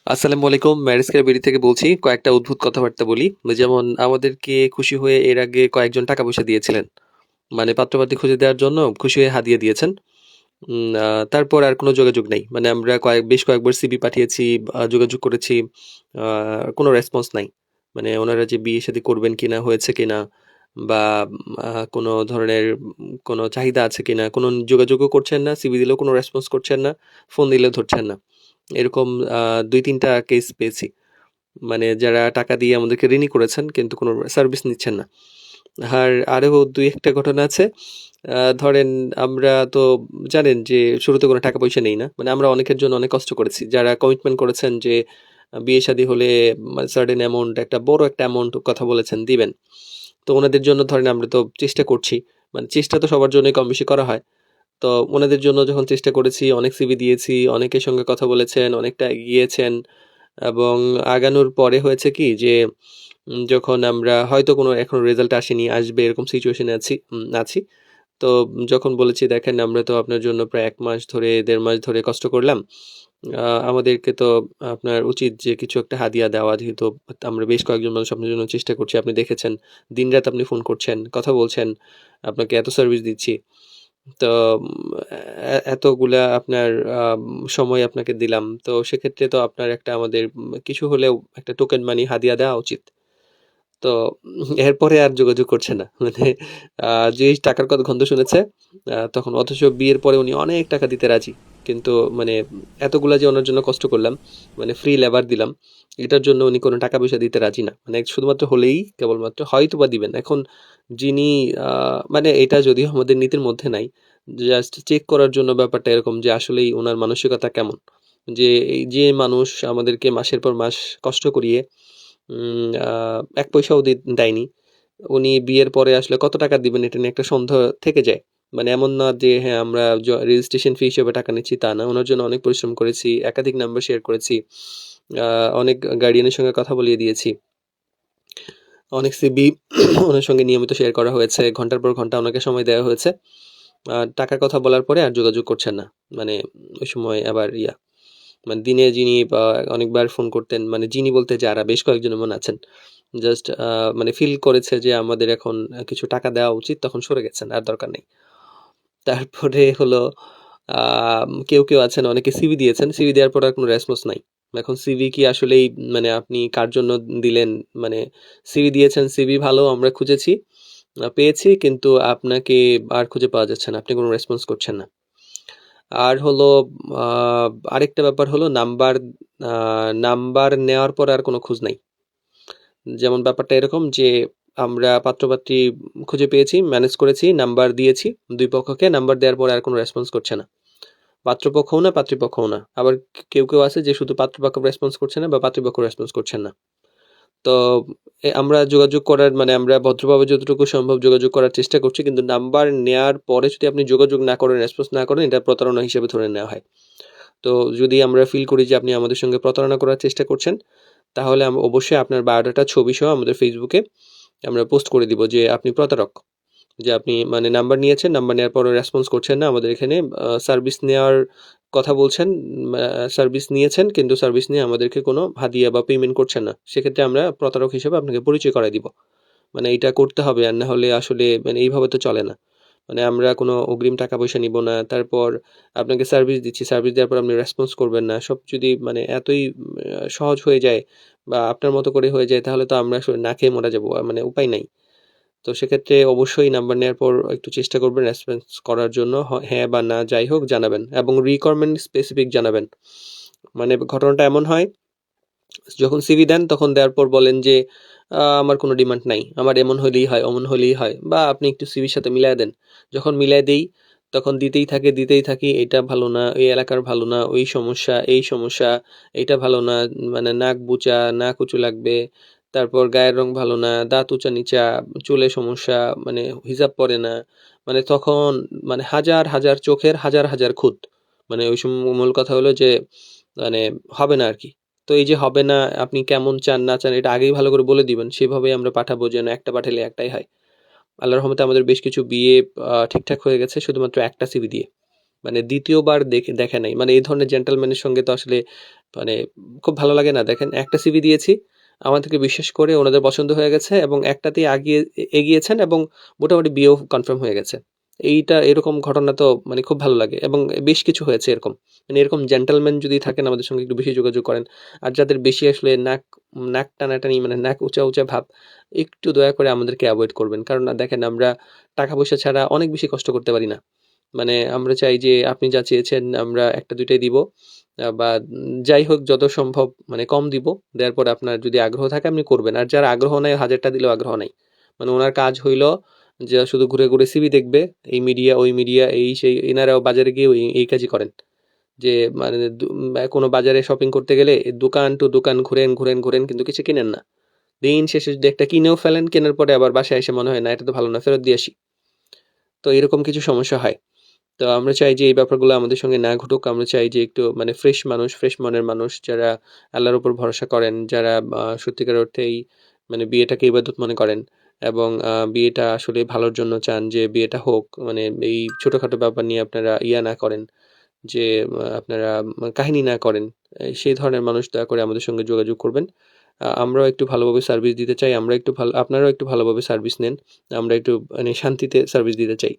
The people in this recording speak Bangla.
আসসালামু আলাইকুম। ম্যারেজ কেয়ার বিডি থেকে বলছি। কয়েকটা অদ্ভুত কথাবার্তা বলি। যেমন আমাদেরকে খুশি হয়ে এর আগে কয়েকজন টাকা পয়সা দিয়েছিলেন। মানে পাত্রপাত্রী খুঁজে দেওয়ার জন্য খুশি হয়ে হাদিয়া দিয়েছেন। তারপর আর কোনো যোগাযোগ নেই। মানে আমরা বেশ কয়েকবার সিভি পাঠিয়েছি, যোগাযোগ করেছি। কোনো রেসপন্স নাই। মানে ওনারা যে বিয়ে-শাদী করবেন কিনা, হয়েছে কিনা বা কোনো ধরনের কোনো চাহিদা আছে কিনা, কোনো যোগাযোগও করছেন না। সিভি দিলেও কোনো রেসপন্স করছেন না। ফোন দিলেও ধরছেন না। এরকম ২-৩ টা কেস পেয়েছি। মানে যারা টাকা দিয়ে আমাদেরকে ঋণী করেছেন কিন্তু কোনো সার্ভিস নিচ্ছেন না। আরো ২-১ টা ঘটনা আছে। ধরেন আমরা তো জানেন যে শুরুতে কোনো টাকা পয়সা নেই না। মানে আমরা অনেকের জন্য অনেক কষ্ট করেছি। যারা কমিটমেন্ট করেছেন যে বিয়ে-শাদী হলে সার্টেন অ্যামাউন্ট বড় একটা অ্যামাউন্ট কথা বলেছেন দিবেন। তো ওনাদের জন্য ধরেন আমরা তো চেষ্টা করছি। মানে চেষ্টা তো সবার জন্যই কম বেশি করা হয়। তো ওনাদের জন্য যখন চেষ্টা করেছি, অনেক সিভি দিয়েছি, অনেকের সঙ্গে কথা বলেছেন, অনেকটা এগিয়েছেন এবং আগানোর পরে হয়েছে কি যে যখন আমরা হয়তো কোনো এখনো রেজাল্ট আসেনি, আসবে এরকম সিচুয়েশনে আছি। তো যখন বলেছি দেখেন আমরা তো আপনার জন্য প্রায় ১ মাস ধরে ১.৫ মাস ধরে কষ্ট করলাম। আমাদেরকে তো আপনার উচিত যে কিছু একটা হাদিয়া দেওয়া, যেহেতু আমরা বেশ কয়েকজন মানুষ আপনার জন্য চেষ্টা করছি। আপনি দেখেছেন দিনরাত আপনি ফোন করছেন, কথা বলছেন, আপনাকে এত সার্ভিস দিচ্ছি। তো এতগুলা আপনার সময় আপনাকে দিলাম। তো সেক্ষেত্রে তো আপনার একটা আমাদের কিছু হলেও একটা টোকেন মানি হাদিয়া দেওয়া উচিত। তো এরপরে আর যোগাযোগ করছে না। মানে যেই টাকার কথা গন্ধ শুনেছে, তখন অথচ বিয়ের পরে উনি অনেক টাকা দিতে রাজি। কিন্তু মানে এতগুলা যে ওনার জন্য কষ্ট করলাম, মানে ফ্রি লেবার দিলাম, এটার জন্য উনি কোনো টাকা পয়সা দিতে রাজি না। মানে শুধুমাত্র হলেই কেবলমাত্র হয়তোবা দিবেন। এখন যিনি মানে এটা যদিও আমাদের নীতির মধ্যে নাই। জাস্ট চেক করার জন্য ব্যাপারটা এরকম যে আসলেই উনার মানসিকতা কেমন? যে এই যে মানুষ আমাদেরকে মাসের পর মাস কষ্ট করিয়ে ১ পয়সাও দেয়নি। উনি বিয়ের পরে আসলে কত টাকা দিবেন এটা নিয়ে একটা সন্দেহ থেকে যায়। মানে এমন না যে হ্যাঁ, আমরা রেজিস্ট্রেশন ফি হিসেবে টাকা নিচ্ছি তা না। উনার জন্য অনেক পরিশ্রম করেছি, একাধিক নাম্বার শেয়ার করেছি। আ অনেক গার্ডিয়ানের সঙ্গে কথা বলিয়ে দিয়েছি। অনেক সিভি উনার সঙ্গে নিয়মিত শেয়ার করা হয়েছে। ঘন্টার পর ঘন্টা উনাকে সময় দেওয়া হয়েছে। টাকার কথা বলার পরে আর যোগাযোগ করছেন না। মানে ওই সময় আবার মানে দিনে যিনি অনেকবার ফোন করতেন, মানে যিনি বলতে যারা বেশ কয়েকজন এমন আছেন। জাস্ট মানে ফিল করেছে যে আমাদের এখন কিছু টাকা দেওয়া উচিত, তখন সরে গেছেন। আর দরকার নেই। তারপরে হলো কেউ আছেন অনেকে সিভি দিয়েছেন। সিভি দেওয়ার পর আর কোনো রেসপন্স নাই। এখন সিভি কি আসলেই মানে আপনি কার জন্য দিলেন? মানে সিভি দিয়েছেন, সিভি ভালো আমরা খুঁজেছি, পেয়েছি কিন্তু আপনাকে আর খুঁজে পাওয়া যাচ্ছে না। আপনি কোনো রেসপন্স করছেন না। আর হলো আ আরেকটা ব্যাপার হলো আ নাম্বার নেওয়ার পর আর কোনো খোঁজ নাই। যেমন ব্যাপারটা এরকম যে আমরা পাত্র-পাত্রী খুঁজে পেয়েছি, ম্যানেজ করেছি, নাম্বার দিয়েছি ২ পক্ষকে। নাম্বার দেওয়ার পরে আর কোনো রেসপন্স করছে না। পাত্রপক্ষও না, পাত্রীপক্ষও না। আবার কেউ আছে যে শুধু পাত্রপক্ষ রেসপন্স করছে না বা পাত্রীপক্ষ রেসপন্স করছেন না। তো আমরা যোগাযোগ করার মানে আমরা ভদ্রভাবে যতটুকু সম্ভব যোগাযোগ করার চেষ্টা করছি। কিন্তু নাম্বার নেয়ার পরে যদি আপনি যোগাযোগ না করেন, রেসপন্স না করেন, এটা প্রতারণা হিসেবে ধরে নেওয়া হয়। তো যদি আমরা ফিল করি যে আপনি আমাদের সঙ্গে প্রতারণা করার চেষ্টা করছেন, তাহলে অবশ্যই আপনার বায়োডাটা ছবি সহ আমাদের ফেসবুকে আমরা পোস্ট করে দিব যে আপনি প্রতারক। যে আপনি মানে নাম্বার নিয়েছেন, নাম্বার নেওয়ার পরে রেসপন্স করছেন না। আমাদের এখানে সার্ভিস নেওয়ার কথা বলছেন, সার্ভিস নিয়েছেন কিন্তু সার্ভিস নিয়ে আমাদেরকে কোনো হাদিয়া বা পেমেন্ট করছেন না। সেক্ষেত্রে আমরা প্রতারক হিসেবে আপনাকে পরিচয় করায় দিব। মানে এইটা করতে হবে, আর না হলে আসলে মানে এইভাবে তো চলে না। মানে আমরা কোনো অগ্রিম টাকা পয়সা নিব না। তারপর আপনাকে সার্ভিস দিচ্ছি, সার্ভিস দেওয়ার পর আপনি রেসপন্স করবেন না। সব যদি মানে এতই সহজ হয়ে যায় বা আপনার মতো করে হয়ে যায়, তাহলে তো আমরা আসলে না খেয়ে মরা যাবো। মানে উপায় নাই। তো সেক্ষেত্রে অবশ্যই নাম্বার নেওয়ার পর একটু চেষ্টা করবেন রেসপন্স করার জন্য। হ্যাঁ বা না যাই হোক জানাবেন এবং রিকোয়ারমেন্ট স্পেসিফিক জানাবেন। মানে ঘটনাটা এমন হয়, যখন সিভি দেন তখন দেওয়ার পর বলেন যে আমার কোনো ডিমান্ড নাই। আমার এমন হলেই হয়, অমন হলেই হয়, বা আপনি একটু সিভির সাথে মিলায়া দেন। যখন মিলায় দেই তখন দিতেই থাকি, এটা ভালো না, এই এলাকার ভালো না, ওই সমস্যা, এই সমস্যা, এইটা ভালো না, মানে নাক বুচা, নাক উঁচু লাগবে, তারপর গায়ের রং ভালো না, দাঁত উঁচা-নিচা, চুলে সমস্যা, মানে হিজাব পরে না। মানে তখন মানে হাজার চোখের হাজার খুঁত। মানে ওই মূল কথা হলো যে মানে হবে না আরকি। তো এই যে হবে না, আপনি কেমন চান না চান এটা আগেই ভালো করে বলে দিবেন। সেভাবেই আমরা পাঠাবো, যেন একটা পাঠালে একটাই হয়। আল্লাহর রহমতে আমাদের বেশ কিছু বিয়ে ঠিকঠাক হয়ে গেছে শুধুমাত্র একটা সিভি দিয়ে। মানে ২য় বার দেখে নাই। মানে এই ধরনের জেন্টলম্যানের সঙ্গে তো আসলে মানে খুব ভালো লাগে না? দেখেন একটা সিভি দিয়েছি, আমাদেরকে বিশ্বাস করে ওনাদের পছন্দ হয়ে গেছে এবং একটাতেই এগিয়েছেন এবং মোটামুটি বিয়েও কনফার্ম হয়ে গেছে। এরকম ঘটনা তো মানে খুব ভালো লাগে এবং বেশ কিছু হয়েছে এরকম। মানে এরকম জেন্টলম্যান যদি থাকেন আমাদের সঙ্গে একটু বেশি যোগাযোগ করেন। আর যাদের বেশি আসলে নাক টানাটানি মানে নাক উঁচা ভাব, একটু দয়া করে আমাদেরকে এভয়েড করবেন। কারণ দেখেন আমরা টাকা-পয়সা ছাড়া অনেক বেশি কষ্ট করতে পারি না। মানে আমরা চাই যে আপনি যা চেয়েছেন আমরা ১ টা ২ টাই দিব। বা যাই হোক যত সম্ভব মানে কম দিব। দেওয়ার পরে আপনার যদি আগ্রহ থাকে আপনি করবেন। আর যার আগ্রহ নাই ১০০০ টা দিলেও আগ্রহ নাই। মানে উনার কাজ হইলো যে শুধু ঘুরে সিভি দেখবে। এই মিডিয়া, ওই মিডিয়া, এই সেই এনারাও বাজারে গিয়েও এই কাজই করেন। যে মানে কোনো বাজারে শপিং করতে গেলে দোকান টু দোকান ঘুরেন কিন্তু কিছু কিনেন না। দিন শেষে যদি একটা কিনেও ফেলেন, কেনার পরে আবার বাসায় এসে মনে হয় না এটা তো ভালো না, ফেরত দিয়ে আসি। তো এরকম কিছু সমস্যা হয়। তো আমরা চাই যে এই ব্যাপারগুলো আমাদের সঙ্গে না ঘটুক। আমরা চাই যে একটু মানে ফ্রেশ মানুষ, ফ্রেশ মনের মানুষ যারা আল্লাহর উপর ভরসা করেন, যারা সত্যিকার অর্থেই মানে বিয়েটাকে ইবাদত মনে করেন এবং বিয়েটা আসলে ভালোর জন্য চান যে বিয়েটা হোক। মানে এই ছোটখাটো ব্যাপার নিয়ে আপনারা না করেন যে আপনারা কাহিনী না করেন। সেই ধরনের মানুষ দয়া করে আমাদের সঙ্গে যোগাযোগ করবেন। আমরাও একটু ভালোভাবে সার্ভিস দিতে চাই। আমরা একটু আপনারাও একটু ভালোভাবে সার্ভিস নেন। আমরা একটু মানে শান্তিতে সার্ভিস দিতে চাই।